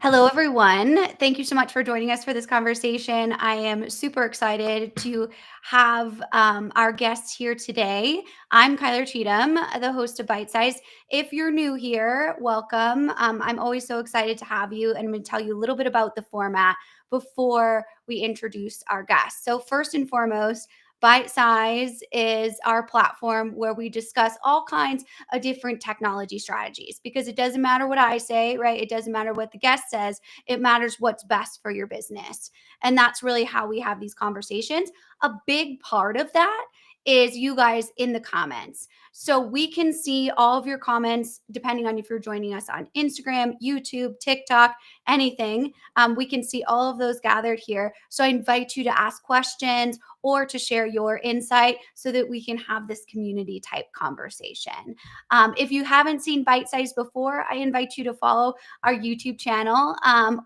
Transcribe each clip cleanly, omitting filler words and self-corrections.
Hello, everyone. Thank you so much for joining us for this conversation. I am super excited to have our guests here today. I'm Kyler Cheatham, the host of ByteSized. If you're new here, welcome. I'm always so excited to have you, and I'm going to tell you a little bit about the format before we introduce our guests. So, first and foremost, ByteSize is our platform where we discuss all kinds of different technology strategies, because it doesn't matter what I say, right? It doesn't matter what the guest says. It matters what's best for your business. And that's really how we have these conversations. A big part of that is you guys in the comments. So we can see all of your comments depending on if you're joining us on Instagram, YouTube, TikTok, anything. We can see all of those gathered here. So I invite you to ask questions or to share your insight so that we can have this community type conversation. If you haven't seen ByteSized before, I invite you to follow our YouTube channel,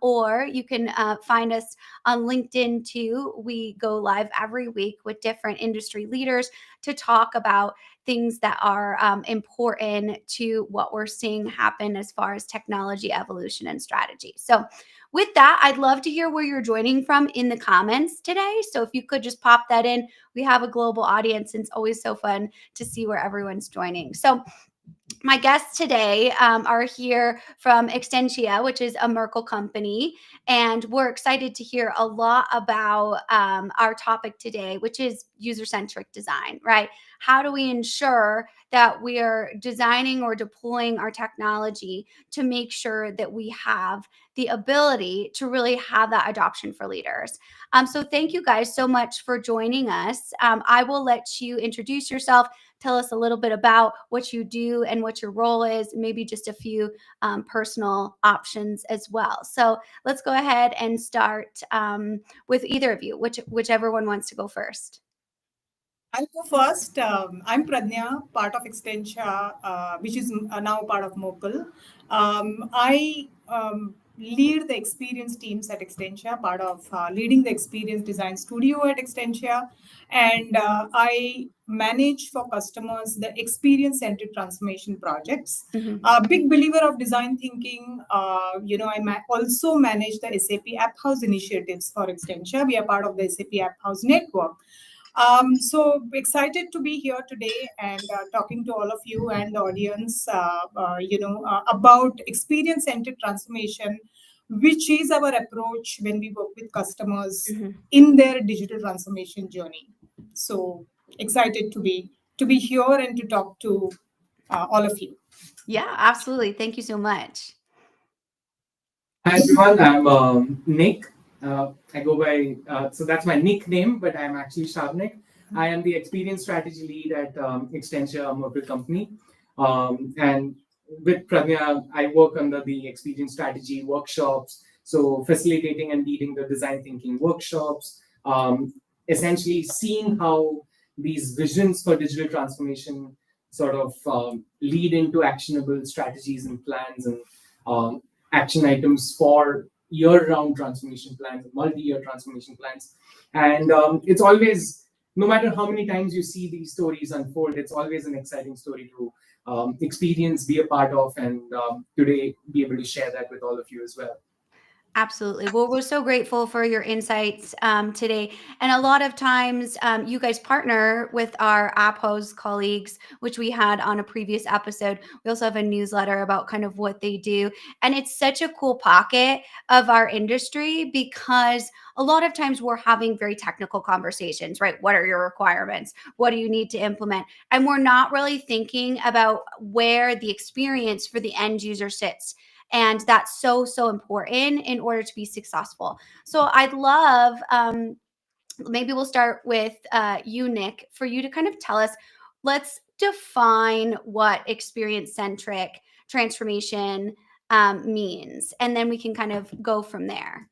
or you can find us on LinkedIn too. We go live every week with different industry leaders to talk about things that are important to what we're seeing happen as far as technology evolution and strategy. So with that, I'd love to hear where you're joining from in the comments today. So if you could just pop that in, we have a global audience, and it's always so fun to see where everyone's joining. So my guests today are here from Extentia, which is a Merkle company, and we're excited to hear a lot about our topic today, which is user-centric design, right? How do we ensure that we are designing or deploying our technology to make sure that we have the ability to really have that adoption for leaders? So thank you guys so much for joining us. I will let you introduce yourself. Tell us a little bit about what you do and what your role is, maybe just a few personal options as well. So let's go ahead and start with either of you, whichever one wants to go first. I'll go first. I'm Pradnya, part of Extentia, which is now part of Merkle. I lead the experience teams at Extentia, part of leading the experience design studio at Extentia. And I manage for customers the experience-centric transformation projects. A big believer of design thinking. I also manage the SAP App House initiatives for Extentia. We are part of the SAP App House network. So excited to be here today and talking to all of you and the audience, about experience-centered transformation, which is our approach when we work with customers in their digital transformation journey. So excited to be here and to talk to all of you. Yeah, absolutely. Thank you so much. Hi everyone, I'm Nick. I go by, so that's my nickname, but I'm actually Saranic. I am the experience strategy lead at Extentia, a mobile company. And with Pradnya, I work under the experience strategy workshops, so facilitating and leading the design thinking workshops, essentially seeing how these visions for digital transformation sort of lead into actionable strategies and plans and action items for year-round transformation plans, multi-year transformation plans. And it's always, no matter how many times you see these stories unfold, it's always an exciting story to experience, be a part of, and today be able to share that with all of you as well. Absolutely. Well, we're so grateful for your insights today. And a lot of times you guys partner with our AppHose colleagues, which we had on a previous episode. We also have a newsletter about kind of what they do. And it's such a cool pocket of our industry because a lot of times we're having very technical conversations, right? What are your requirements? What do you need to implement? And we're not really thinking about where the experience for the end user sits. And that's so, so important in order to be successful. So I'd love, maybe we'll start with you, Nick, for you to kind of tell us, let's define what experience-centric transformation means, and then we can kind of go from there.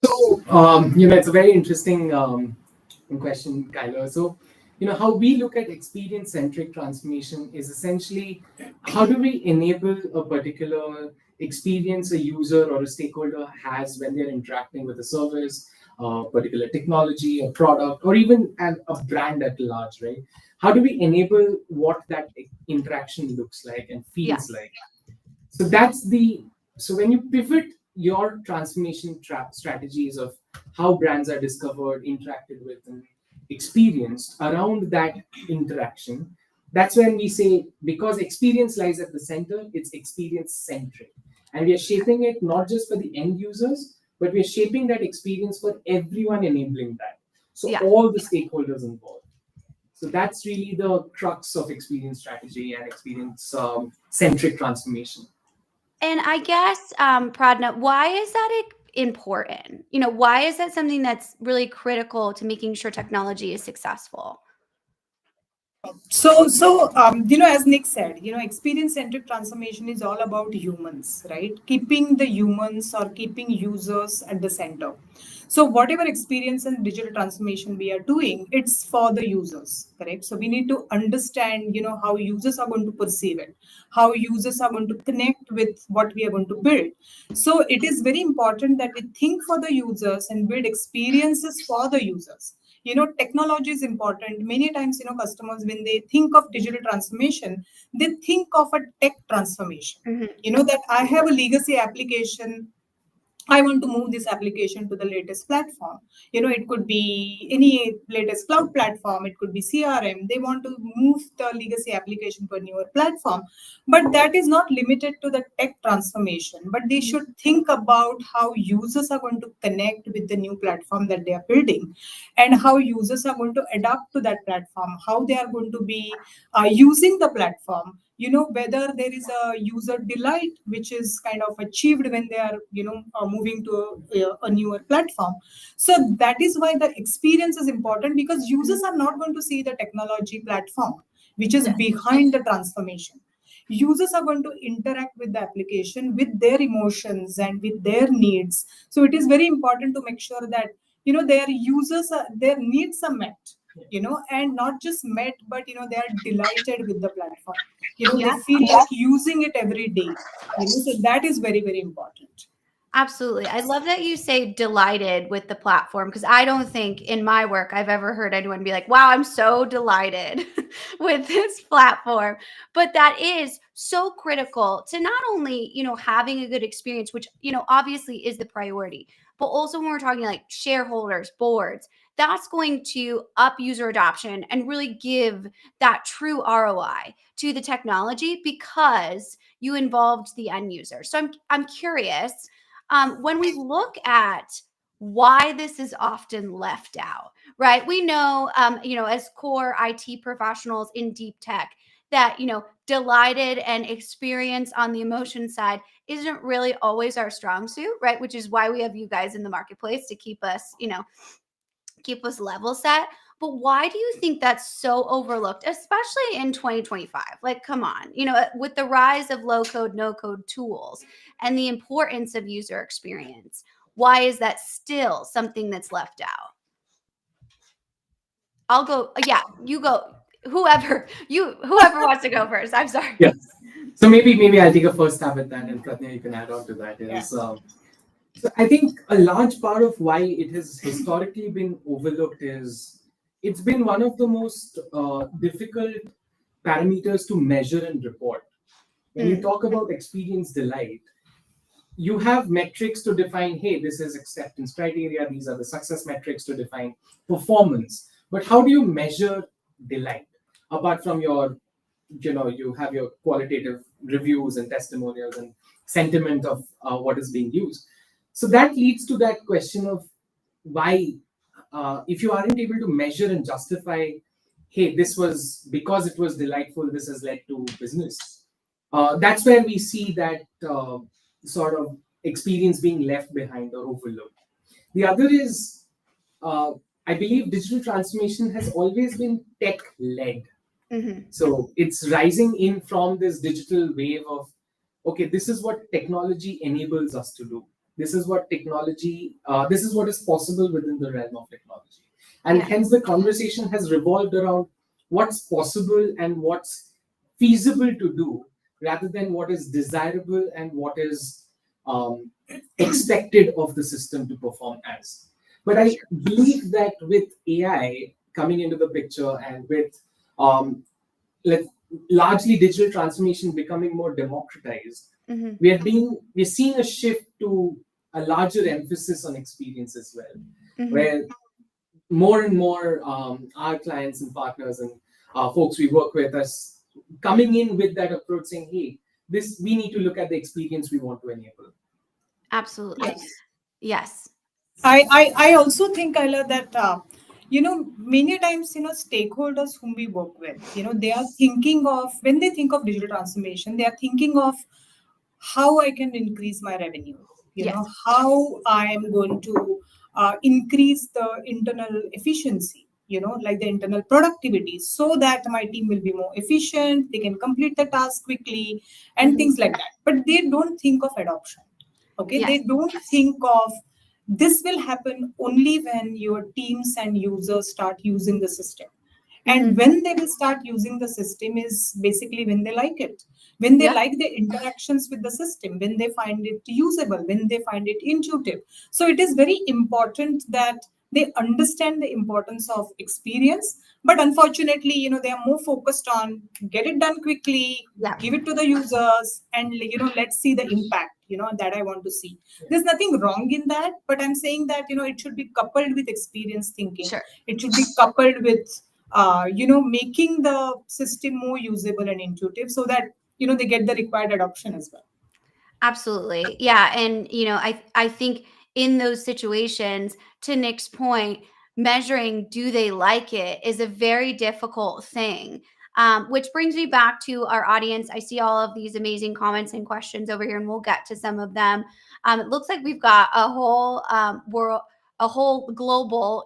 So, it's a very interesting question, Kyler. So, how we look at experience-centric transformation is essentially how do we enable a particular experience a user or a stakeholder has when they're interacting with a service, a particular technology, a product, or even a brand at large, right? How do we enable what that interaction looks like and feels like? So that's the So when you pivot your transformation strategies of how brands are discovered, interacted with, and experienced around that interaction, that's when we say, because experience lies at the center, it's experience-centric. And we are shaping it not just for the end users, but we are shaping that experience for everyone enabling that. So all the stakeholders involved. So that's really the crux of experience strategy and experience-centric transformation. And I guess, Pradnya, why is that important? Why is that something that's really critical to making sure technology is successful? So, as Nick said, experience-centric transformation is all about humans, right? Keeping the humans or keeping users at the center. So whatever experience and digital transformation we are doing, it's for the users, correct? So we need to understand, how users are going to perceive it, how users are going to connect with what we are going to build. So it is very important that we think for the users and build experiences for the users. Technology is important. Many times, customers, when they think of digital transformation, they think of a tech transformation. That I have a legacy application, I want to move this application to the latest platform. It could be any latest cloud platform, it could be CRM. They want to move the legacy application to a newer platform. But that is not limited to the tech transformation, but they should think about how users are going to connect with the new platform that they are building, and how users are going to adapt to that platform, how they are going to be using the platform. Whether there is a user delight which is kind of achieved when they are moving to a newer platform. So that is why the experience is important, because users are not going to see the technology platform which is behind the transformation. Users are going to interact with the application with their emotions and with their needs. So it is very important to make sure that their their needs are met, and not just met, but they are delighted with the platform. They feel like using it every day. So that is very, very important. Absolutely. I love that you say delighted with the platform, because I don't think in my work I've ever heard anyone be like, wow, I'm so delighted with this platform. But that is so critical to not only, having a good experience, which, obviously is the priority, but also when we're talking like shareholders, boards, that's going to up user adoption and really give that true ROI to the technology, because you involved the end user. So I'm curious, when we look at why this is often left out, right? We know, as core IT professionals in deep tech, that, delighted and experience on the emotion side isn't really always our strong suit, right? Which is why we have you guys in the marketplace to keep us, level set. But why do you think that's so overlooked, especially in 2025? Like, come on, with the rise of low code, no code tools and the importance of user experience, why is that still something that's left out? I'll go. Yeah, you go. Whoever wants to go first. I'm sorry. Yeah. So maybe I'll take a first stab at that, and Pradnya, you can add on to that. So I think a large part of why it has historically been overlooked is it's been one of the most difficult parameters to measure and report. When you talk about experience delight, you have metrics to define, hey, this is acceptance criteria, these are the success metrics to define performance. But how do you measure delight? Apart from you have your qualitative reviews and testimonials and sentiment of what is being used. So that leads to that question of why, if you aren't able to measure and justify, hey, this was because it was delightful, this has led to business. That's where we see that sort of experience being left behind or overlooked. The other is, I believe digital transformation has always been tech-led. So it's rising in from this digital wave of, okay, this is what technology enables us to do. This is what this is what is possible within the realm of technology. And hence the conversation has revolved around what's possible and what's feasible to do, rather than what is desirable and what is expected of the system to perform as. But I believe that with AI coming into the picture and with largely digital transformation becoming more democratized, Mm-hmm. we're seeing a shift to a larger emphasis on experience as well, Mm-hmm. where more and more our clients and partners and folks we work with are coming in with that approach, saying, "Hey, we need to look at the experience we want to enable." Absolutely. Yes. Yes. I also think, Kyla, that many times stakeholders whom we work with, they are thinking of, when they think of digital transformation, they are thinking of how I can increase my revenue, Yes. how I am going to increase the internal efficiency, like the internal productivity, so that my team will be more efficient, they can complete the task quickly, and Mm-hmm. things like that. But they don't think of adoption. Okay, Yes. they don't think of this will happen only when your teams and users start using the system. Mm-hmm. And when they will start using the system is basically when they like it, when they Yeah. like the interactions with the system, when they find it usable, when they find it intuitive. So it is very important that they understand the importance of experience. But unfortunately, they are more focused on get it done quickly, Yeah. give it to the users, and let's see the impact, that I want to see. There's nothing wrong in that, but I'm saying that it should be coupled with experience thinking. Sure. It should be coupled with making the system more usable and intuitive, so that they get the required adoption as well. Absolutely. Yeah. And, I think in those situations, to Nick's point, measuring do they like it is a very difficult thing. Which brings me back to our audience. I see all of these amazing comments and questions over here, and we'll get to some of them. It looks like we've got a whole world, a whole global,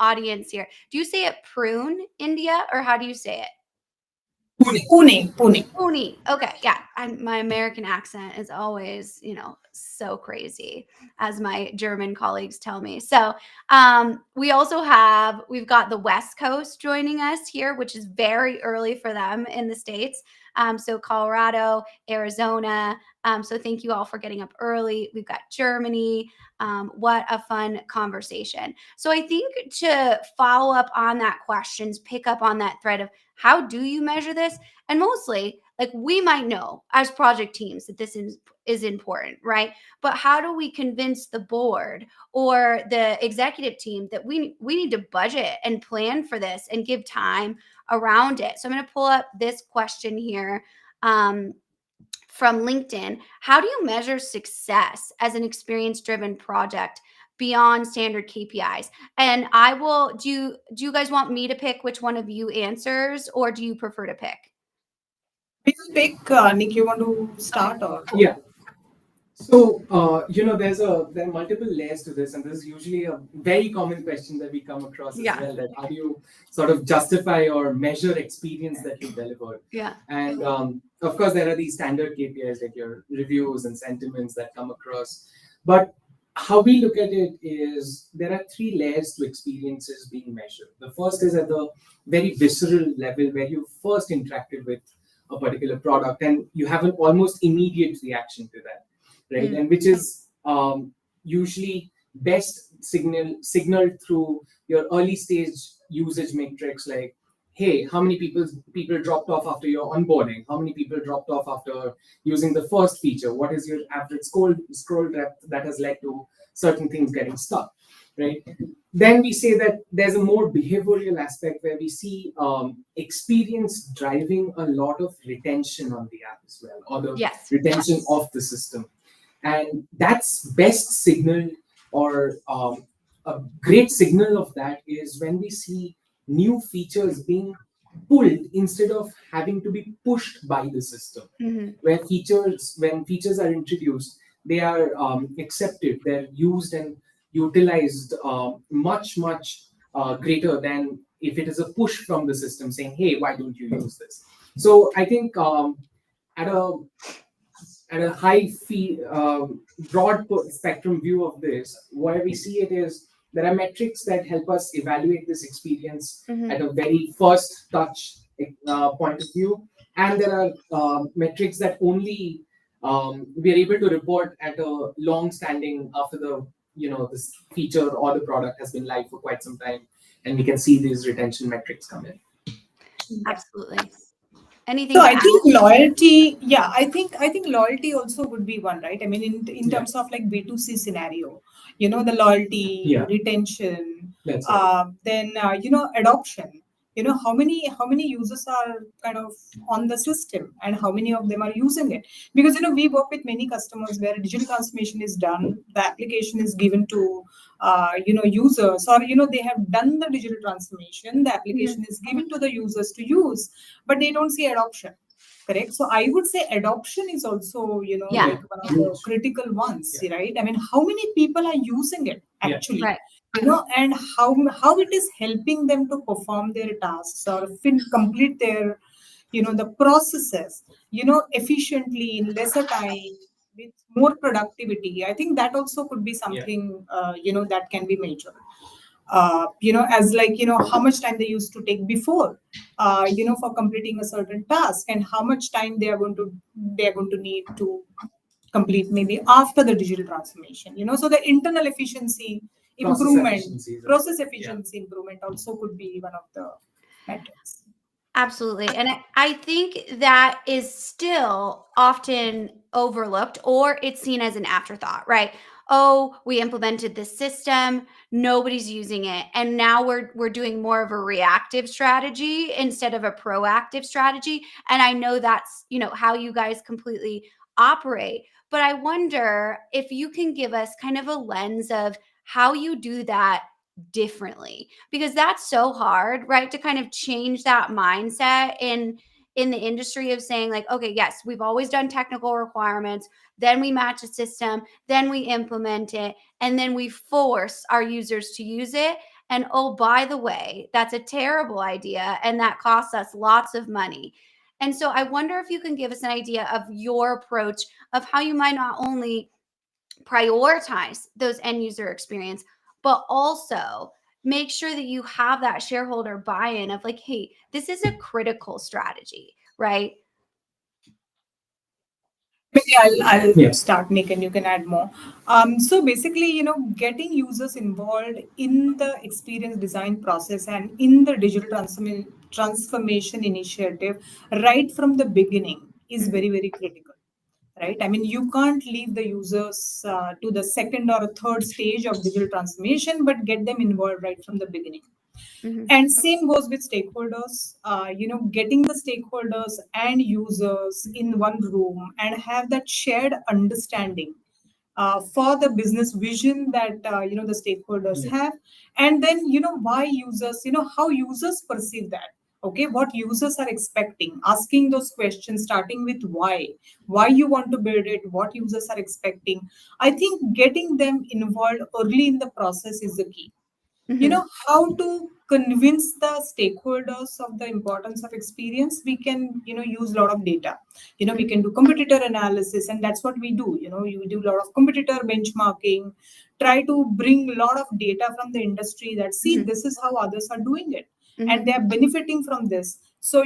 audience here. Do you say it prune, India, or how do you say it? Pune. Pony. Okay, yeah. My American accent is always, so crazy, as my German colleagues tell me. So, we've got the West Coast joining us here, which is very early for them in the States. So Colorado, Arizona. So thank you all for getting up early. We've got Germany. What a fun conversation. So I think to follow up on that questions, pick up on that thread of how do you measure this? And mostly, like, we might know as project teams that this is important, right? But how do we convince the board or the executive team that we need to budget and plan for this and give time around it? So I'm going to pull up this question here from LinkedIn. How do you measure success as an experience-driven project beyond standard KPIs? And I will do you guys want me to pick which one of you answers, or do you prefer to pick? We will pick, Nick, you want to start or? Yeah. So there are multiple layers to this, and this is usually a very common question that we come across as well. That how do you sort of justify or measure experience that you deliver? Yeah. And of course, there are these standard KPIs like your reviews and sentiments that come across. But how we look at it is there are three layers to experiences being measured. The first is at the very visceral level where you first interacted with a particular product and you have an almost immediate reaction to that, right? And which is usually best signaled through your early stage usage metrics like, hey, how many people dropped off after your onboarding? How many people dropped off after using the first feature? What is your average scroll depth that has led to certain things getting stuck, right? Then we say that there's a more behavioral aspect where we see experience driving a lot of retention on the app as well, or the retention of the system. And that's best signal, or a great signal of that is when we see new features being pulled instead of having to be pushed by the system. When features are introduced, they are accepted, they're used and utilized much greater than if it is a push from the system saying, hey, why don't you use this? So I think at a broad spectrum view of this, where we see it is there are metrics that help us evaluate this experience at a very first touch point of view, and there are metrics that only we are able to report at a long standing after this feature or the product has been live for quite some time, and we can see these retention metrics come in. Absolutely. Anything So to I think add? loyalty, yeah, I think loyalty also would be one, right? I mean, in Yeah. terms of like B2C scenario, the loyalty, Yeah. retention, That's right. then adoption. How many users are kind of on the system and how many of them are using it? Because we work with many customers where digital transformation is done, the application is given to users, or they have done the digital transformation, the Mhm. application is given to the users to use, but they don't see adoption. Correct. So I would say adoption is also, Yeah. like one of the critical ones, right? I mean, how many people are using it Yeah. actually? Right. And how it is helping them to perform their tasks or complete their, the processes, efficiently in lesser time with more productivity. I think that also could be something, that can be measured. As like how much time they used to take before, for completing a certain task, and how much time they are going to need to complete maybe after the digital transformation. So the internal efficiency improvement, process efficiency improvement also could be one of the metrics. Absolutely. And I think that is still often overlooked or it's seen as an afterthought, right? Oh, we implemented this system, nobody's using it. And now we're doing more of a reactive strategy instead of a proactive strategy. And I know that's, how you guys completely operate. But I wonder if you can give us kind of a lens of how you do that differently, because that's so hard, right, to kind of change that mindset in the industry of saying like, okay, yes, we've always done technical requirements, then we match a system, then we implement it, and then we force our users to use it. And oh, by the way, that's a terrible idea and that costs us lots of money. And so I wonder if you can give us an idea of your approach of how you might not only prioritize those end user experience, but also make sure that you have that shareholder buy-in of like, hey, this is a critical strategy, right? Maybe I'll Yeah. start, Nick, and you can add more. So basically, getting users involved in the experience design process and in the digital transformation initiative right from the beginning is very, very critical. Right? I mean, you can't leave the users to the second or a third stage of digital transformation, but get them involved right from the beginning. Mm-hmm. And same goes with stakeholders, getting the stakeholders and users in one room and have that shared understanding for the business vision that the stakeholders have, and then why users, how users perceive that. Okay, what users are expecting, asking those questions, starting with why you want to build it, what users are expecting. I think getting them involved early in the process is the key. Mm-hmm. How to convince the stakeholders of the importance of experience. We can use a lot of data. We can do competitor analysis, and that's what we do. You do a lot of competitor benchmarking, try to bring a lot of data from the industry that see Mm-hmm. this is how others are doing it, Mm-hmm. and they are benefiting from this. So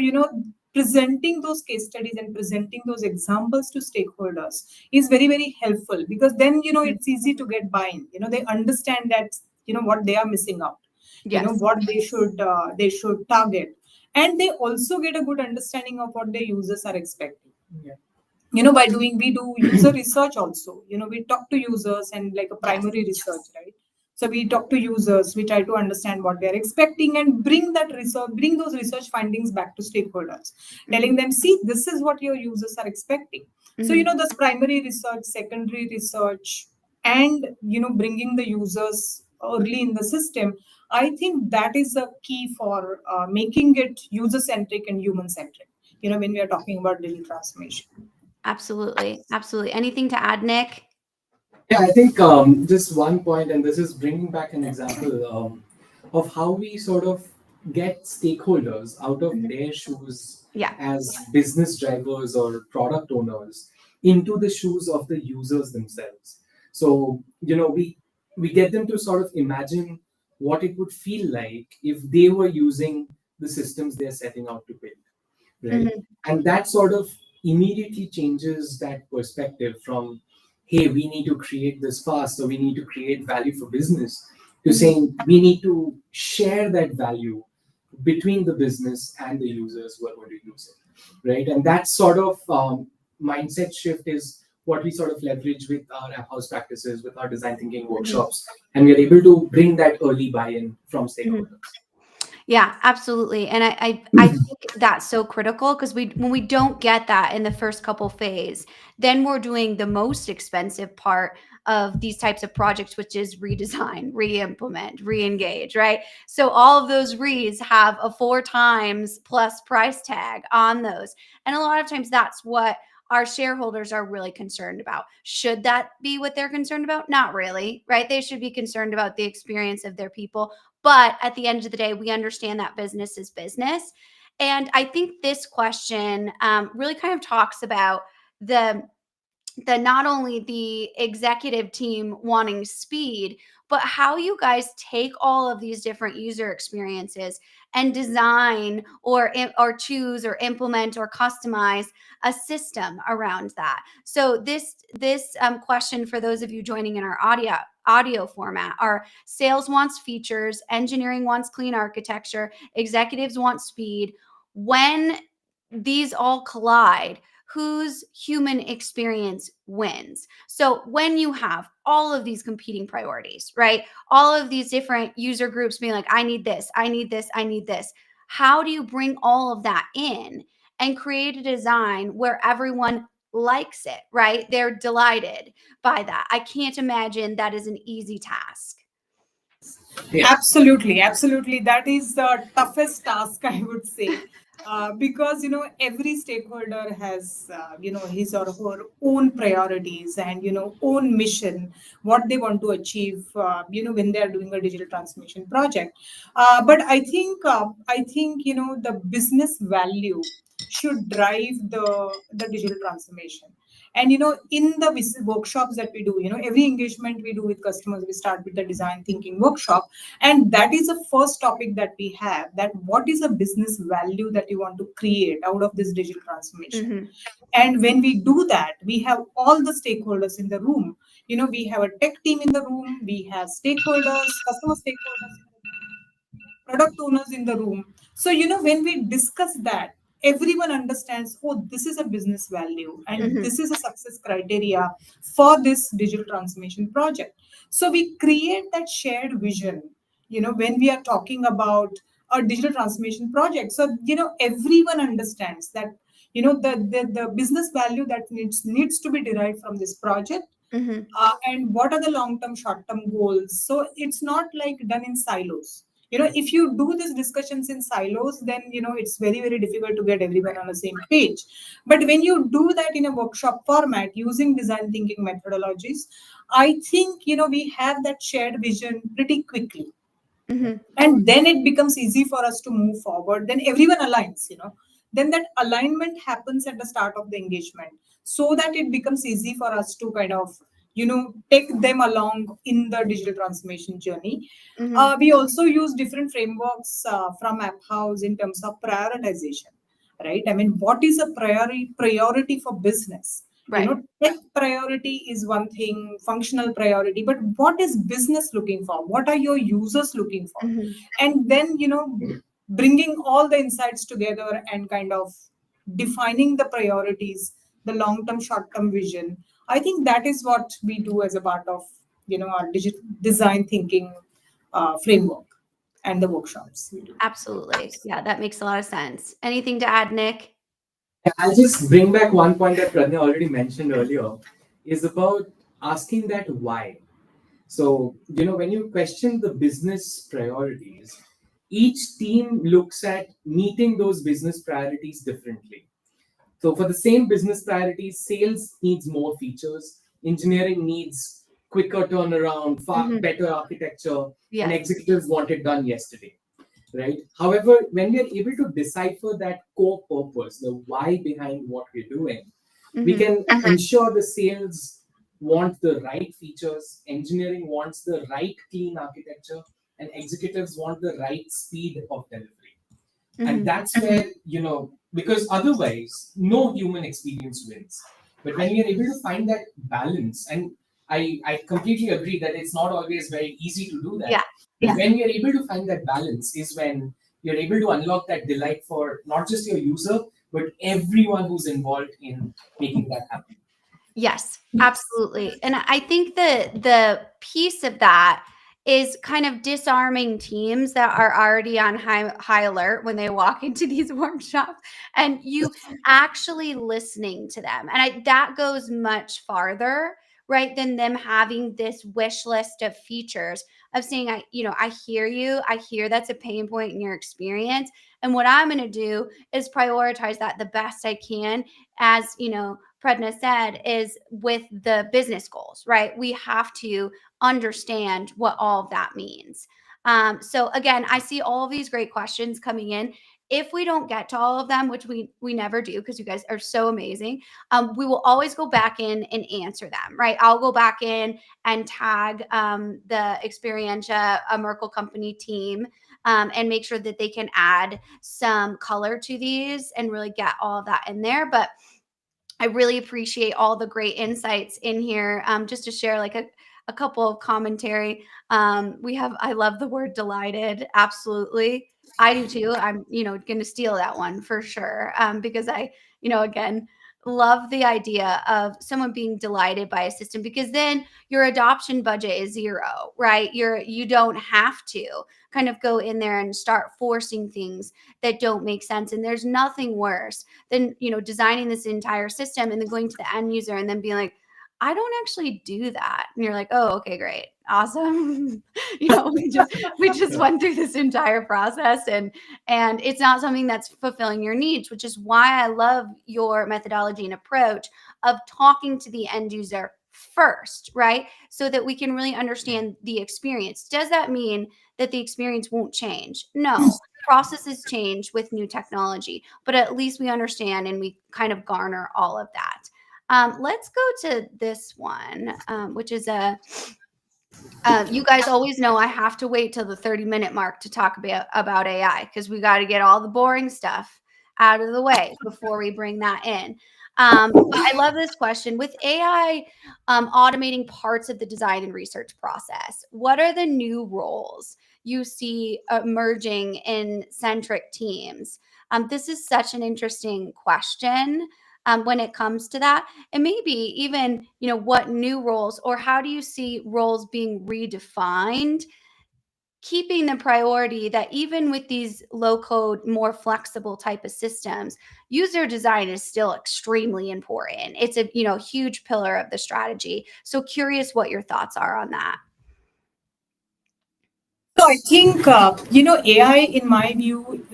presenting those case studies and presenting those examples to stakeholders is very, very helpful, because then it's easy to get buy-in. They understand that what they are missing out, Yes. what they should target, and they also get a good understanding of what their users are expecting. Yeah. By doing, we do user research also. We talk to users and like a Yes. primary research, right? So we talk to users, we try to understand what they're expecting and bring those research findings back to stakeholders, telling them, see, this is what your users are expecting. So Mm-hmm. this primary research, secondary research, and bringing the users early in the system, I think that is a key for making it user centric and human centric, when we are talking about digital transformation. Absolutely. Absolutely. Anything to add, Nick? Yeah, I think just one point, and this is bringing back an example of how we sort of get stakeholders out of Mhm. their shoes Yeah. as business drivers or product owners into the shoes of the users themselves. So, we get them to sort of imagine what it would feel like if they were using the systems they're setting out to build, right? Mm-hmm. And that sort of immediately changes that perspective from, hey, we need to create this fast or we need to create value for business, to saying we need to share that value between the business and the users who are going to use it. right? And that sort of mindset shift is what we sort of leverage with our app house practices, with our design thinking workshops, and we are able to bring that early buy-in from stakeholders. Yeah, absolutely. And I think that's so critical because when we don't get that in the first couple phase, then we're doing the most expensive part of these types of projects, which is redesign, re-implement, re-engage, right? So all of those reads have a 4 times plus price tag on those. And a lot of times that's what our shareholders are really concerned about. Should that be what they're concerned about? Not really, right? They should be concerned about the experience of their people. But at the end of the day, we understand that business is business. And I think this question really kind of talks about the not only the executive team wanting speed, but how you guys take all of these different user experiences and design or choose or implement or customize a system around that. So this question for those of you joining in our audio format are: sales wants features, engineering wants clean architecture, executives want speed. When these all collide, whose human experience wins? So when you have all of these competing priorities, right? All of these different user groups being like, I need this, I need this, I need this. How do you bring all of that in and create a design where everyone likes it, right? They're delighted by that. I can't imagine that is an easy task. Yeah. Absolutely. That is the toughest task, I would say, because every stakeholder has his or her own priorities and own mission, what they want to achieve, when they are doing a digital transformation project. But I think the business value should drive the digital transformation. And in the workshops that we do, every engagement we do with customers, we start with the design thinking workshop, and that is the first topic that we have, that what is a business value that you want to create out of this digital transformation. And when we do that, we have all the stakeholders in the room. We have a tech team in the room, we have stakeholders, customer stakeholders, product owners in the room. So when we discuss that, everyone understands, oh, this is a business value and this is a success criteria for this digital transformation project. So we create that shared vision when we are talking about a digital transformation project. So everyone understands that the business value that needs to be derived from this project. And what are the long-term, short-term goals? So it's not like done in silos. If you do these discussions in silos, then it's very, very difficult to get everyone on the same page. But when you do that in a workshop format using design thinking methodologies, I think we have that shared vision pretty quickly. And then it becomes easy for us to move forward. Then everyone aligns. Then that alignment happens at the start of the engagement, so that it becomes easy for us to kind of take them along in the digital transformation journey. We also use different frameworks from App House in terms of prioritization, right? I mean, what is a priority for business? Right. Tech priority is one thing, functional priority, but what is business looking for? What are your users looking for? And then bringing all the insights together and kind of defining the priorities, the long-term, short-term vision. I think that is what we do as a part of our digital design thinking framework and the workshops we do. Absolutely. Yeah, that makes a lot of sense. Anything to add, Nick? I'll just bring back one point that Pradnya already mentioned earlier, is about asking that why. So, when you question the business priorities, each team looks at meeting those business priorities differently. So for the same business priorities, sales needs more features, engineering needs quicker turnaround, far better architecture, and executives want it done yesterday, right? However, when we are able to decipher that core purpose, the why behind what we're doing, we can ensure the sales want the right features, engineering wants the right clean architecture, and executives want the right speed of delivery. And that's where, because otherwise, no human experience wins. But when you're able to find that balance, and I completely agree that it's not always very easy to do that. But when you're able to find that balance is when you're able to unlock that delight for not just your user, but everyone who's involved in making that happen. Yes, absolutely. And I think the piece of that is kind of disarming teams that are already on high alert when they walk into these workshops, and you actually listening to them. And that goes much farther, right, than them having this wish list of features of saying, I hear you. I hear that's a pain point in your experience. And what I'm going to do is prioritize that the best I can, as, Pradnya said, is with the business goals, right? We have to understand what all of that means. So again, I see all of these great questions coming in. If we don't get to all of them, which we never do because you guys are so amazing, we will always go back in and answer them, right? I'll go back in and tag the Experientia Merkle Company team and make sure that they can add some color to these and really get all of that in there. But I really appreciate all the great insights in here. Just to share like a couple of commentary. I love the word delighted. Absolutely. I do too. I'm, going to steal that one for sure. Because I, again, love the idea of someone being delighted by a system, because then your adoption budget is zero, right? You don't have to kind of go in there and start forcing things that don't make sense. And there's nothing worse than, designing this entire system and then going to the end user and then being like, I don't actually do that. And you're like, oh, okay, great. Awesome. we just went through this entire process and it's not something that's fulfilling your needs, which is why I love your methodology and approach of talking to the end user first, right? So that we can really understand the experience. Does that mean that the experience won't change? No. Processes change with new technology, but at least we understand and we kind of garner all of that. Let's go to this one, which is you guys always know I have to wait till the 30-minute mark to talk about AI, because we got to get all the boring stuff out of the way before we bring that in. But I love this question. With AI automating parts of the design and research process, what are the new roles you see emerging in centric teams? This is such an interesting question when it comes to that. And maybe even, what new roles, or how do you see roles being redefined, keeping the priority that even with these low code, more flexible type of systems, user design is still extremely important. It's a, huge pillar of the strategy. So curious what your thoughts are on that. So I think, AI, in my view,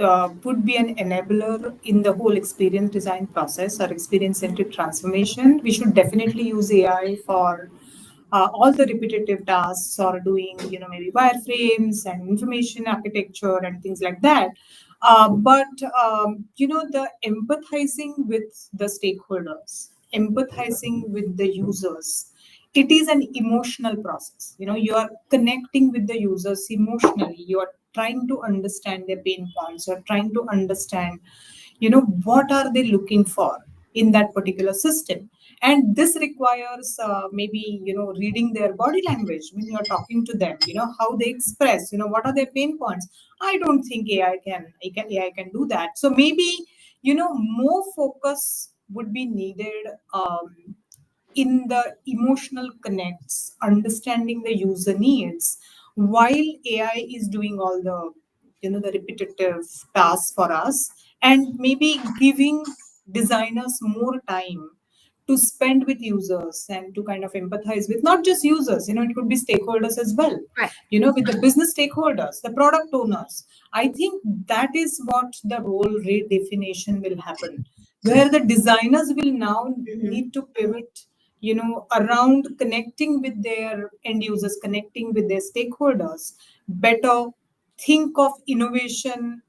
would be an enabler in the whole experience design process or experience-centric transformation. We should definitely use AI for all the repetitive tasks, or doing, maybe wireframes and information architecture and things like that. But the empathizing with the stakeholders, empathizing with the users, it is an emotional process. You are connecting with the users emotionally. You are trying to understand their pain points. You're trying to understand, what are they looking for in that particular system. And this requires maybe, reading their body language when you're talking to them, how they express, what are their pain points. I don't think AI can do that. So maybe, more focus would be needed in the emotional connects, understanding the user needs, while AI is doing all the, the repetitive tasks for us, and maybe giving designers more time to spend with users and to kind of empathize with not just users, it could be stakeholders as well, Right. with the business stakeholders, the product owners. I think that is what the role redefinition will happen, where the designers will now need to pivot, around connecting with their end users, connecting with their stakeholders better, think of innovation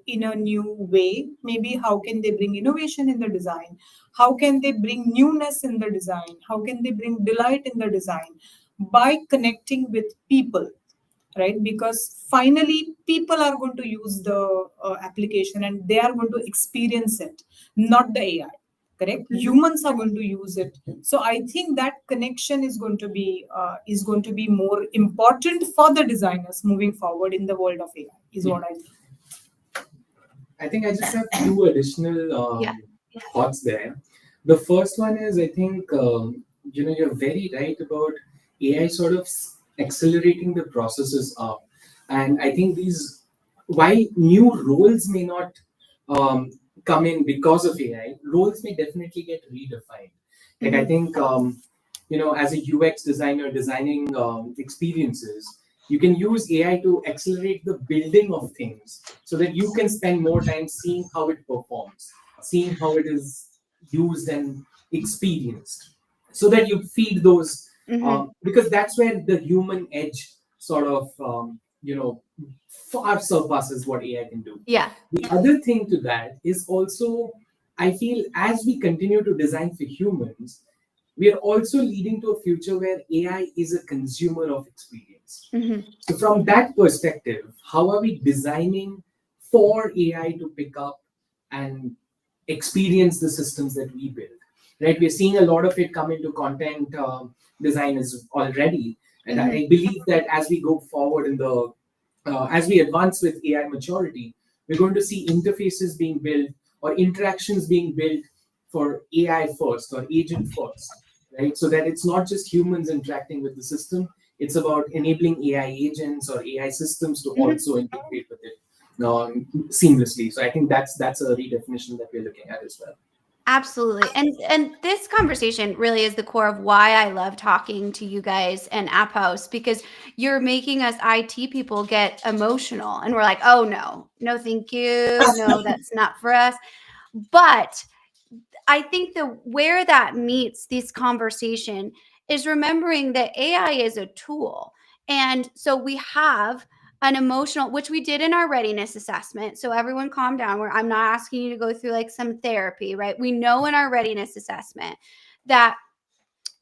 in a new way. Maybe how can they bring innovation in the design? How can they bring newness in the design? How can they bring delight in the design? By connecting with people, right? Because finally, people are going to use the application and they are going to experience it, not the AI. Correct. Mm-hmm. Humans are going to use it. So I think that connection is going to be more important for the designers moving forward in the world of AI. Is what I think. I think I just have two additional Yeah. thoughts there. The first one is, I think, you're very right about AI sort of accelerating the processes up. And I think while new roles may not um, come in because of AI, roles may definitely get redefined. Like, I think, as a UX designer designing experiences, you can use AI to accelerate the building of things so that you can spend more time seeing how it performs, seeing how it is used and experienced, so that you feed those, Mm-hmm. because that's where the human edge sort of, far surpasses what AI can do. Yeah. The other thing to that is also, I feel, as we continue to design for humans, we are also leading to a future where AI is a consumer of experience. Mm-hmm. So, from that perspective, how are we designing for AI to pick up and experience the systems that we build? Right, we're seeing a lot of it come into content designers already, and Mm-hmm. I believe that as we go forward as we advance with AI maturity, we're going to see interfaces being built or interactions being built for AI first or agent first, right? So that it's not just humans interacting with the system, it's about enabling AI agents or AI systems to Mm-hmm. also integrate with it seamlessly. So I think that's a redefinition that we're looking at as well. Absolutely. And this conversation really is the core of why I love talking to you guys and App House, because you're making us IT people get emotional and we're like, "Oh no. No, thank you. No, that's not for us." But I think where that meets this conversation is remembering that AI is a tool. And so we have an emotional, which we did in our readiness assessment. So everyone calm down. Where I'm not asking you to go through like some therapy, right? We know in our readiness assessment that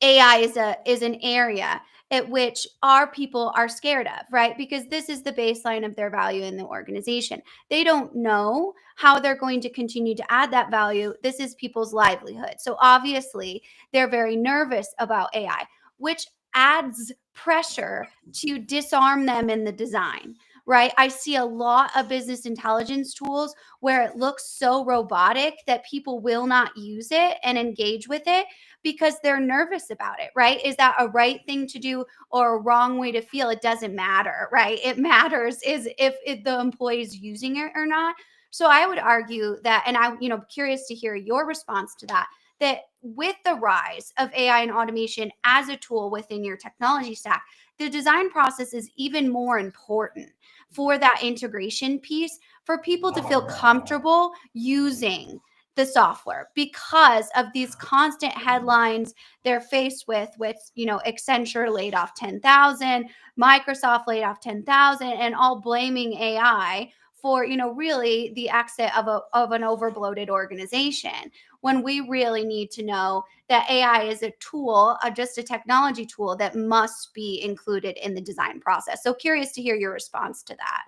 AI is an area at which our people are scared of, right? Because this is the baseline of their value in the organization. They don't know how they're going to continue to add that value. This is people's livelihood. So obviously, they're very nervous about AI, which adds pressure to disarm them in the design. Right. I see a lot of business intelligence tools where it looks so robotic that people will not use it and engage with it because they're nervous about it, right? Is that a right thing to do or a wrong way to feel? It doesn't matter, right? It matters is if the employee is using it or not. So I would argue that, and I'm, curious to hear your response to that, that with the rise of AI and automation as a tool within your technology stack, the design process is even more important for that integration piece for people to feel comfortable using the software because of these constant headlines they're faced with Accenture laid off 10,000, Microsoft laid off 10,000, and all blaming AI for really the exit of an overbloated organization, when we really need to know that AI is a tool, just a technology tool that must be included in the design process. So curious to hear your response to that.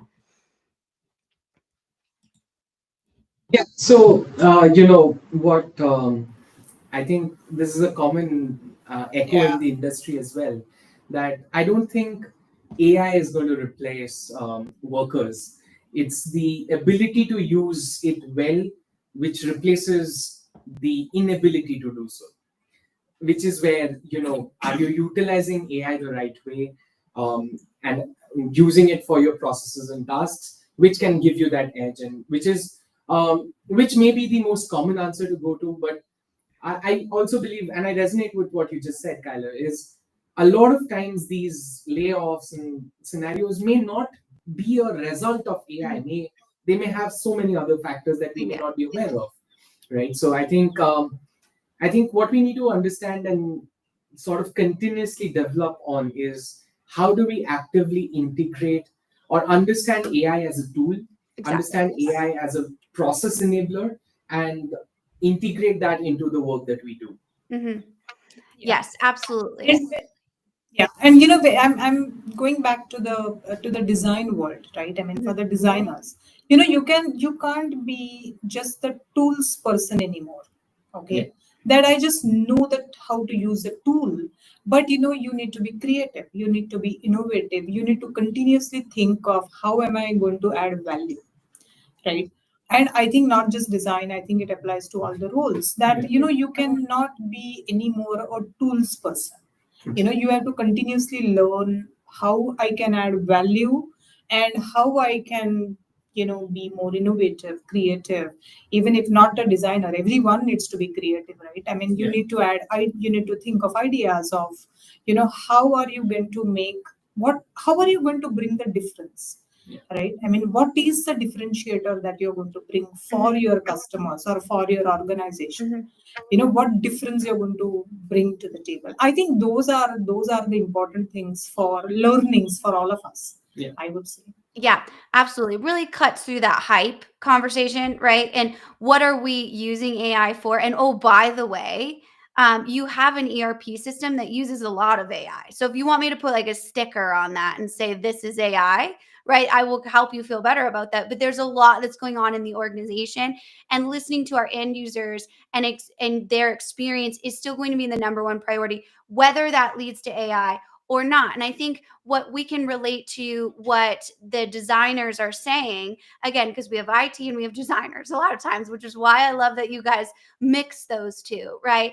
Yeah. So, what I think this is a common echo in Yeah. the industry as well, that I don't think AI is going to replace workers. It's the ability to use it well, which replaces the inability to do so, which is where, are you utilizing AI the right way, and using it for your processes and tasks, which can give you that edge, and which may be the most common answer to go to. But I also believe, and I resonate with what you just said, Kyler, is a lot of times these layoffs and scenarios may not be a result of AI. They may have so many other factors that we may Yeah. not be aware of, right? So I think what we need to understand and sort of continuously develop on is, how do we actively integrate or understand AI as a tool, Exactly. understand AI as a process enabler, and integrate that into the work that we do. Mm-hmm. Yeah. Yes, absolutely. And yeah, and I'm going back to the design world, right? I mean, for Mhm. the designers, you can't be just the tools person anymore. Yeah. Okay, that I just know that how to use the tool, but you need to be creative, you need to be innovative, you need to continuously think of how am I going to add value, right? And I think not just design, I think it applies to all the roles that you cannot be any more a tools person. You have to continuously learn how I can add value and how I can be more innovative, creative. Even if not a designer, everyone needs to be creative, right? I mean, you need to you need to think of ideas of how are you going to make how are you going to bring the difference, right? I mean, what is the differentiator that you're going to bring for your customers or for your organization? What difference you're going to bring to the table. I think those are the important things for learnings for all of us. I would say. Yeah, absolutely. Really cuts through that hype conversation, right? And what are we using AI for? And oh, by the way, you have an ERP system that uses a lot of AI. So if you want me to put like a sticker on that and say this is AI, right, I will help you feel better about that. But there's a lot that's going on in the organization, and listening to our end users and their experience is still going to be the number one priority, whether that leads to AI or not. And I think what we can relate to what the designers are saying, again, because we have IT and we have designers a lot of times, which is why I love that you guys mix those two, right?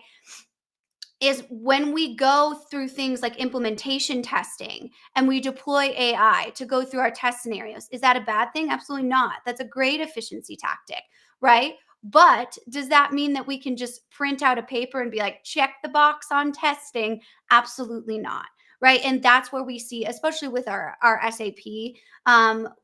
Is when we go through things like implementation testing and we deploy AI to go through our test scenarios. Is that a bad thing? Absolutely not. That's a great efficiency tactic, right? But does that mean that we can just print out a paper and be like, check the box on testing? Absolutely not. Right. And that's where we see, especially with our SAP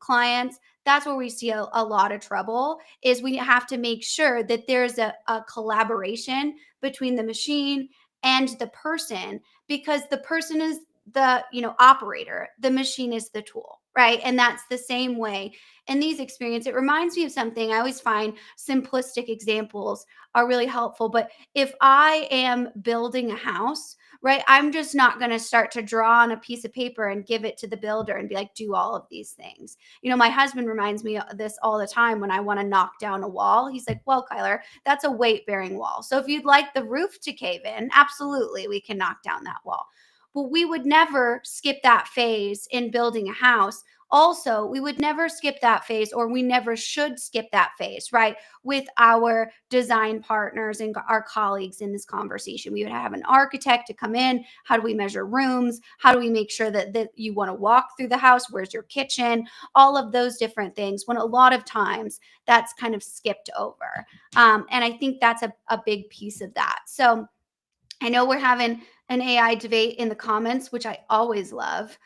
clients, that's where we see a lot of trouble is we have to make sure that there's a collaboration between the machine and the person, because the person is the operator, the machine is the tool, right? And that's the same way in these experiences. It reminds me of something. I always find simplistic examples are really helpful. But if I am building a house, right, I'm just not going to start to draw on a piece of paper and give it to the builder and be like, do all of these things. My husband reminds me of this all the time when I want to knock down a wall. He's like, well, Kyler, that's a weight bearing wall. So if you'd like the roof to cave in, absolutely, we can knock down that wall. But we would never skip that phase in building a house. Also, we would never skip that phase, or we never should skip that phase, right? With our design partners and our colleagues in this conversation. We would have an architect to come in. How do we measure rooms? How do we make sure that you want to walk through the house? Where's your kitchen? All of those different things, when a lot of times that's kind of skipped over. And I think that's a big piece of that. So I know we're having an AI debate in the comments, which I always love.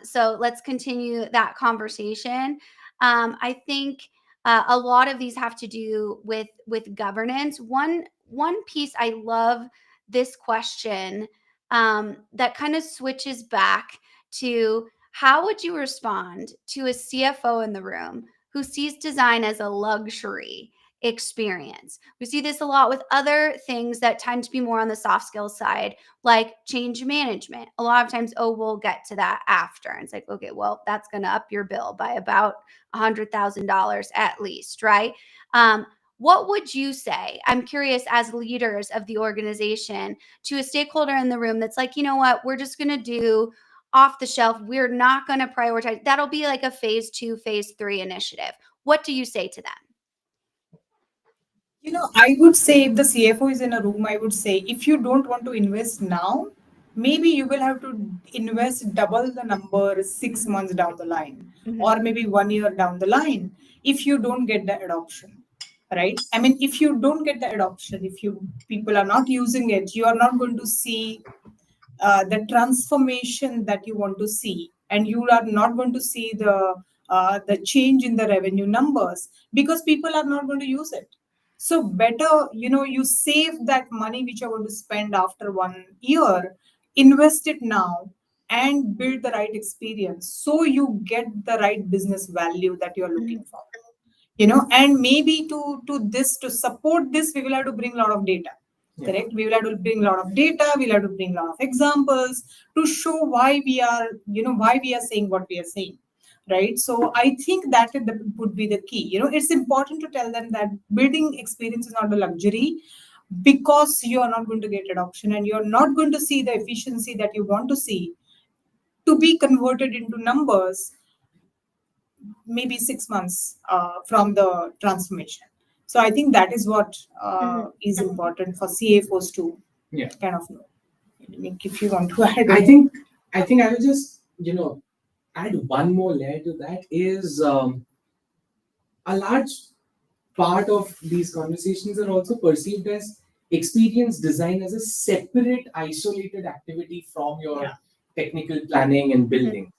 So let's continue that conversation. I think a lot of these have to do with governance. One piece I love this question that kind of switches back to how would you respond to a CFO in the room who sees design as a luxury experience? We see this a lot with other things that tend to be more on the soft skills side, like change management. A lot of times, oh, we'll get to that after. And it's like, okay, well, that's going to up your bill by about $100,000 at least, right? What would you say? I'm curious, as leaders of the organization, to a stakeholder in the room that's like, you know what, we're just going to do off the shelf. We're not going to prioritize. That'll be like a phase 2, phase 3 initiative. What do you say to them? I would say if the CFO is in a room, I would say if you don't want to invest now, maybe you will have to invest double the number 6 months down the line, or maybe 1 year down the line if you don't get the adoption, right? I mean, if you don't get the adoption, if people are not using it, you are not going to see the transformation that you want to see, and you are not going to see the change in the revenue numbers because people are not going to use it. So better, you save that money which you're going to spend after 1 year, invest it now, and build the right experience so you get the right business value that you're looking for. And maybe to support this, we will have to bring a lot of data. Correct. We will have to bring a lot of data. We'll have to bring a lot of examples to show why we are saying what we are saying, right? So I think that would be the key. It's important to tell them that building experience is not a luxury, because you are not going to get adoption and you're not going to see the efficiency that you want to see to be converted into numbers. maybe 6 months from the transformation. So I think that is what is important for CFOs to kind of know. Nick, if you want to add. I think I will just add one more layer to that is a large part of these conversations are also perceived as experience design as a separate, isolated activity from your technical planning and building.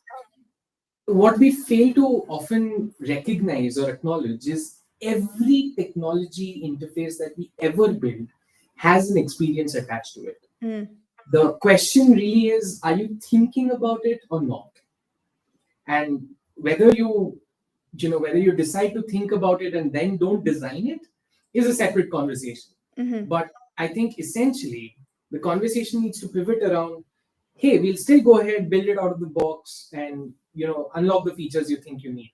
What we fail to often recognize or acknowledge is every technology interface that we ever build has an experience attached to it. The question really is, are you thinking about it or not? And whether whether you decide to think about it and then don't design it is a separate conversation. But I think essentially the conversation needs to pivot around, hey, we'll still go ahead, build it out of the box and unlock the features you think you need.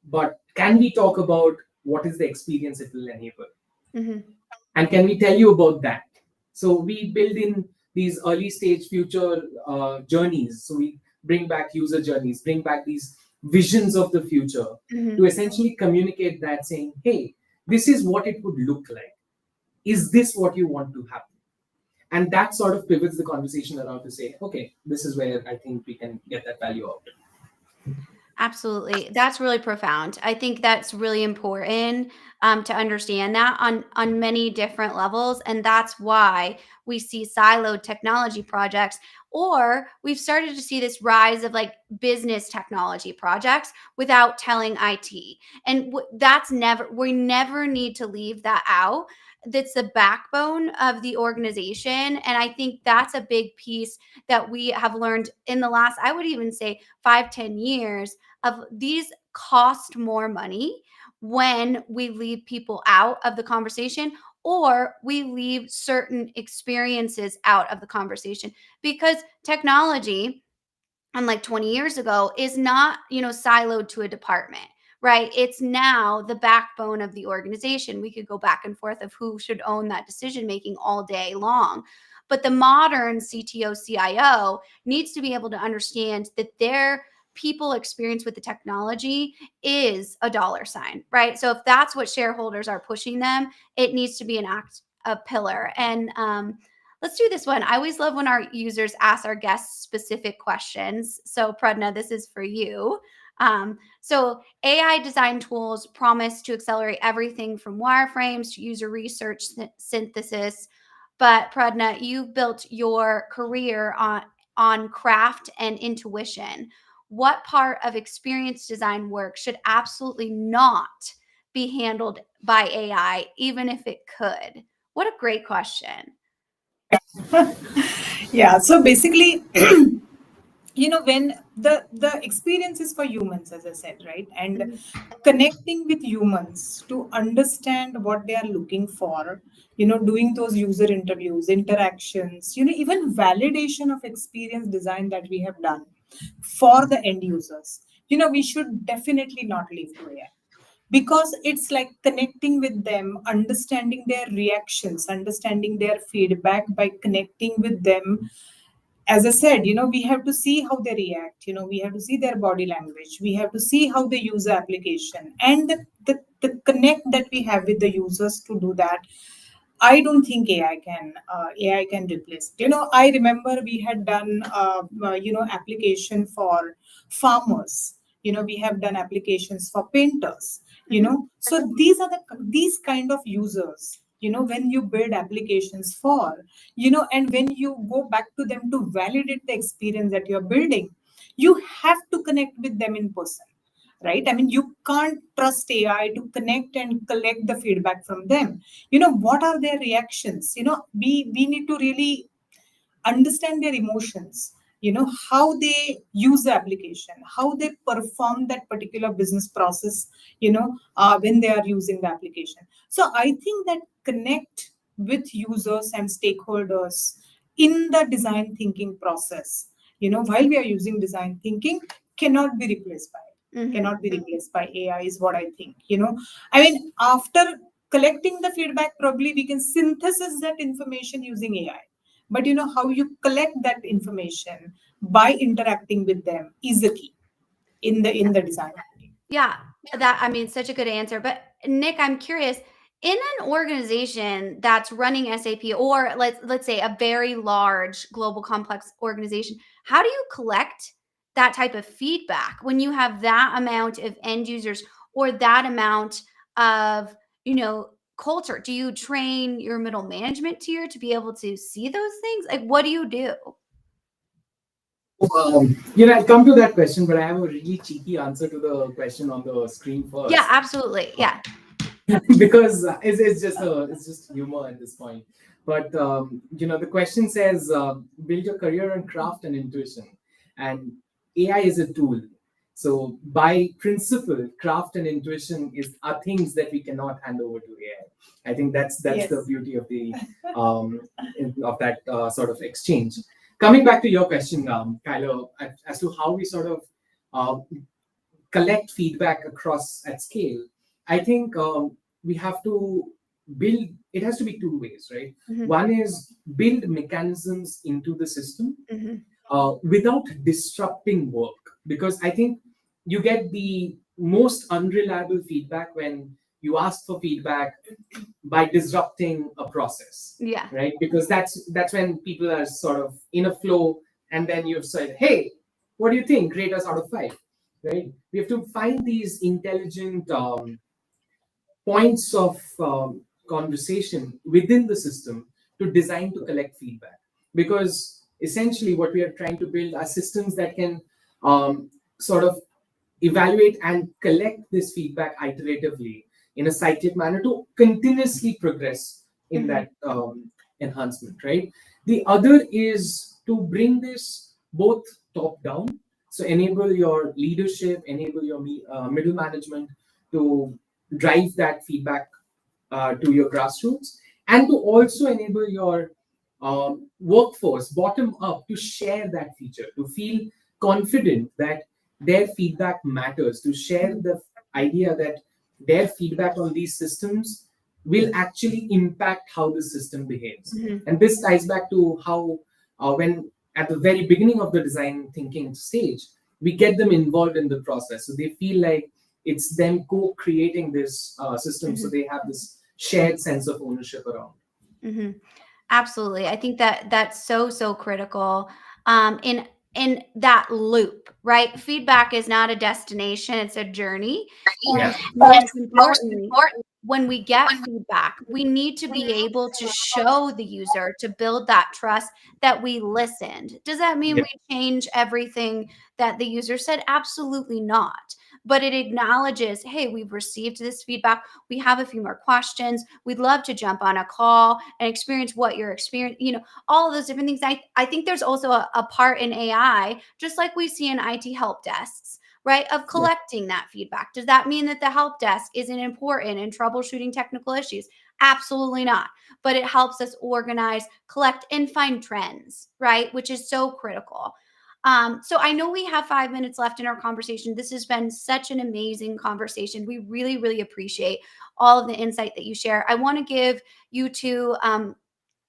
But can we talk about what is the experience it will enable? And can we tell you about that? So we build in these early stage future journeys. So we bring back user journeys, bring back these visions of the future to essentially communicate that, saying, hey, this is what it would look like. Is this what you want to happen? And that sort of pivots the conversation around to say, okay, this is where I think we can get that value out. Absolutely. That's really profound. I think that's really important to understand that on many different levels. And that's why we see siloed technology projects, or we've started to see this rise of like business technology projects without telling IT. And we never need to leave that out. That's the backbone of the organization. And I think that's a big piece that we have learned in the last, I would even say 5-10 years, of these cost more money when we leave people out of the conversation, or we leave certain experiences out of the conversation, because technology, unlike 20 years ago, is not siloed to a department, right? It's now the backbone of the organization. We could go back and forth of who should own that decision making all day long, but the modern CTO CIO needs to be able to understand that their people experience with the technology is a dollar sign, right? So if that's what shareholders are pushing them, it needs to be a pillar. And let's do this one. I always love when our users ask our guests specific questions. So Pradnya, this is for you. So AI design tools promise to accelerate everything from wireframes to user research synthesis. But Pradnya, you've built your career on craft and intuition. What part of experience design work should absolutely not be handled by AI, even if it could? What a great question. Yeah, so basically, when the experience is for humans, as I said, right? And connecting with humans to understand what they are looking for, doing those user interviews, interactions, even validation of experience design that we have done for the end users, we should definitely not leave to AI, because it's like connecting with them, understanding their reactions, understanding their feedback by connecting with them. As I said, we have to see how they react, we have to see their body language, we have to see how they use the application, and the connect that we have with the users to do that. I don't think AI can replace it. I remember we had done application for farmers. We have done applications for painters. So these kind of users. When you build applications for, and when you go back to them to validate the experience that you're building, you have to connect with them in person, right? I mean, you can't trust AI to connect and collect the feedback from them. What are their reactions? We need to really understand their emotions, how they use the application, how they perform that particular business process, when they are using the application. So I think that connect with users and stakeholders in the design thinking process, while we are using design thinking, cannot be replaced by cannot be replaced by AI, is what I think. I mean, after collecting the feedback, probably we can synthesize that information using AI. But how you collect that information by interacting with them is the key in the design. Yeah, such a good answer. But Nick, I'm curious, in an organization that's running SAP, or let's say a very large global complex organization, how do you collect that type of feedback when you have that amount of end users or that amount of, culture? Do you train your middle management tier to be able to see those things? Like, what do you do? I'll come to that question, but I have a really cheeky answer to the question on the screen first. Yeah, absolutely. Yeah. Because it's just humor at this point. But the question says, build your career on craft and intuition, and AI is a tool. So by principle, craft and intuition are things that we cannot hand over to AI. I think that's Yes. the beauty of the of that sort of exchange. Coming back to your question, Kyler, as to how we sort of collect feedback across at scale, I think we have to build, it has to be two ways, right? Mhm. One is build mechanisms into the system Mhm. without disrupting work. Because I think you get the most unreliable feedback when you ask for feedback by disrupting a process, Yeah. right? Because that's when people are sort of in a flow, and then you've said, hey, what do you think? Rate us out of 5, right? We have to find these intelligent points of conversation within the system to design to collect feedback. Because essentially what we are trying to build are systems that can sort of evaluate and collect this feedback iteratively in a cyclic manner to continuously progress in that enhancement, right? The other is to bring this both top down, so enable your leadership, enable your middle management to drive that feedback to your grassroots, and to also enable your workforce bottom up to share that feature, to feel confident that their feedback matters, to share the idea that their feedback on these systems will actually impact how the system behaves. Mhm. And this ties back to how, when at the very beginning of the design thinking stage, we get them involved in the process. So they feel like it's them co-creating this system. So they have this shared sense of ownership around. Mm-hmm. Absolutely. I think that that's so critical in that loop, right? Feedback is not a destination, it's a journey. Yeah. And most importantly, when we get feedback, we need to be able to show the user to build that trust that we listened. Does that mean Yeah. we change everything that the user said? Absolutely not. But it acknowledges, hey, we've received this feedback. We have a few more questions. We'd love to jump on a call and experience what you're experiencing, all of those different things. I think there's also a part in AI, just like we see in IT help desks, right, of collecting that feedback. Does that mean that the help desk isn't important in troubleshooting technical issues? Absolutely not. But it helps us organize, collect, and find trends, right, which is so critical. So I know we have 5 minutes left in our conversation. This has been such an amazing conversation. We really appreciate all of the insight that you share. I want to give you two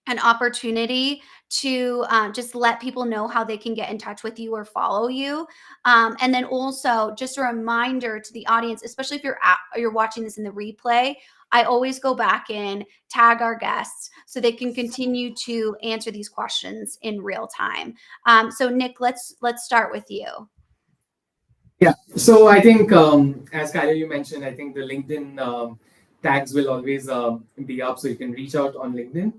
an opportunity to just let people know how they can get in touch with you or follow you. And then also just a reminder to the audience, especially if you're watching this in the replay, I always go back and tag our guests so they can continue to answer these questions in real time. So Nick, let's start with you. Yeah. So I think, as Kyler, you mentioned, I think the LinkedIn tags will always be up, so you can reach out on LinkedIn.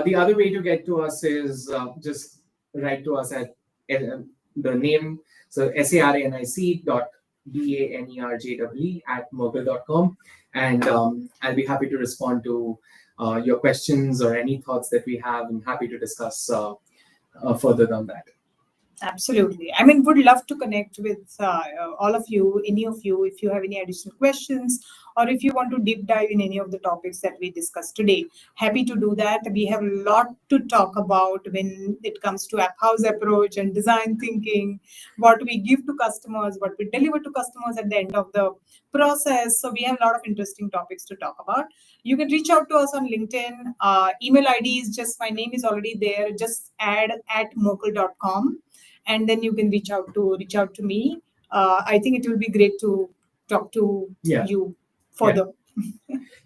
The other way to get to us is just write to us at the name, so saranic.banerjee@merkle.com, and I'll be happy to respond to your questions or any thoughts that we have. I'm happy to discuss further on that. Absolutely. I mean, would love to connect with all of you, any of you, if you have any additional questions or if you want to deep dive in any of the topics that we discussed today. Happy to do that. We have a lot to talk about when it comes to app house approach and design thinking, what we give to customers, what we deliver to customers at the end of the process. So we have a lot of interesting topics to talk about. You can reach out to us on LinkedIn. Email ID is just, my name is already there. Just add @merkle.com. And then you can reach out to me. I think it will be great to talk to Yeah. you further.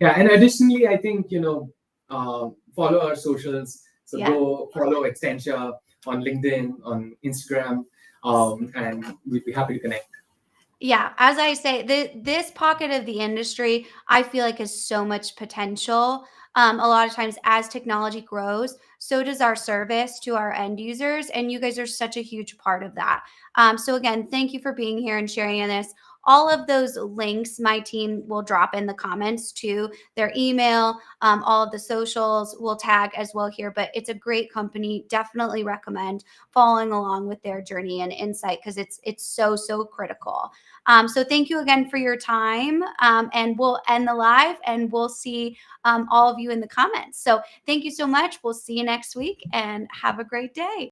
Yeah, and additionally, I think follow our socials. So Yeah. go follow Extentia on LinkedIn, on Instagram, and we'd be happy to connect. Yeah, as I say, this pocket of the industry, I feel like has so much potential. A lot of times, as technology grows, so does our service to our end users, and you guys are such a huge part of that. So again, thank you for being here and sharing in this. All of those links, my team will drop in the comments to their email. All of the socials will tag as well here. But it's a great company. Definitely recommend following along with their journey and insight because it's so critical. So thank you again for your time. And we'll end the live and we'll see all of you in the comments. So thank you so much. We'll see you next week and have a great day.